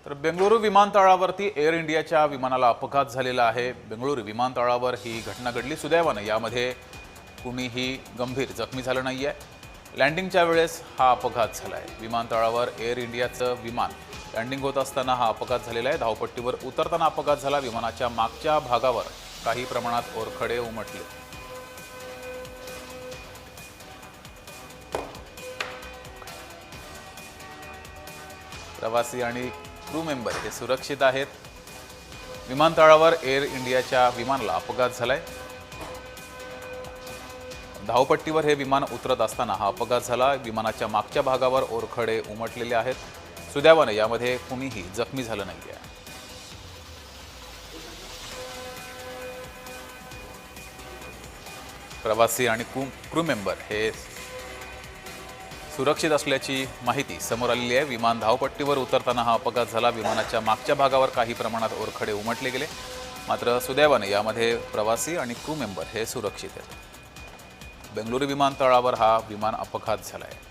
तर बेंगळुरू विमानतळावरती एअर इंडियाच्या विमानाला अपघात झालेला आहे। बेंगळुरू विमानतळावर ही घटना घडली। सुदैवाने यामध्ये कुणीही गंभीर जखमी झालं नाहीये। लँडिंगच्या वेळेस हा अपघात झाला आहे। विमानतळावर एअर इंडियाचं विमान लँडिंग होत असताना हा अपघात झालेला आहे। धावपट्टीवर उतरताना अपघात झाला। विमानाच्या मागच्या भागावर काही प्रमाणात ओरखडे उमटले। प्रवासी आणि क्रू मेंबर हे सुरक्षित आहेत। विमानतळावर एअर इंडियाच्या विमानाला अपघात झालाय। धावपट्टीवर हे विमान उतरत असताना हा अपघात झाला। विमानाच्या मागच्या भागावर ओरखडे उमटलेले आहेत। सुदैवाने यामध्ये कुणीही जखमी झालं नाहीये। प्रवासी आणि क्रू मेंबर हे सुरक्षित असल्याची माहिती समोर आलेली आहे। विमान धावपट्टीवर उतरताना हा अपघात झाला। विमानाच्या मागच्या भागावर काही प्रमाणात ओरखडे उमटले गेले, मात्र सुदैवाने यामध्ये प्रवासी आणि क्रू मेंबर हे सुरक्षित आहेत। बेंगळुरू विमानतळावर हा विमान अपघात झाला आहे।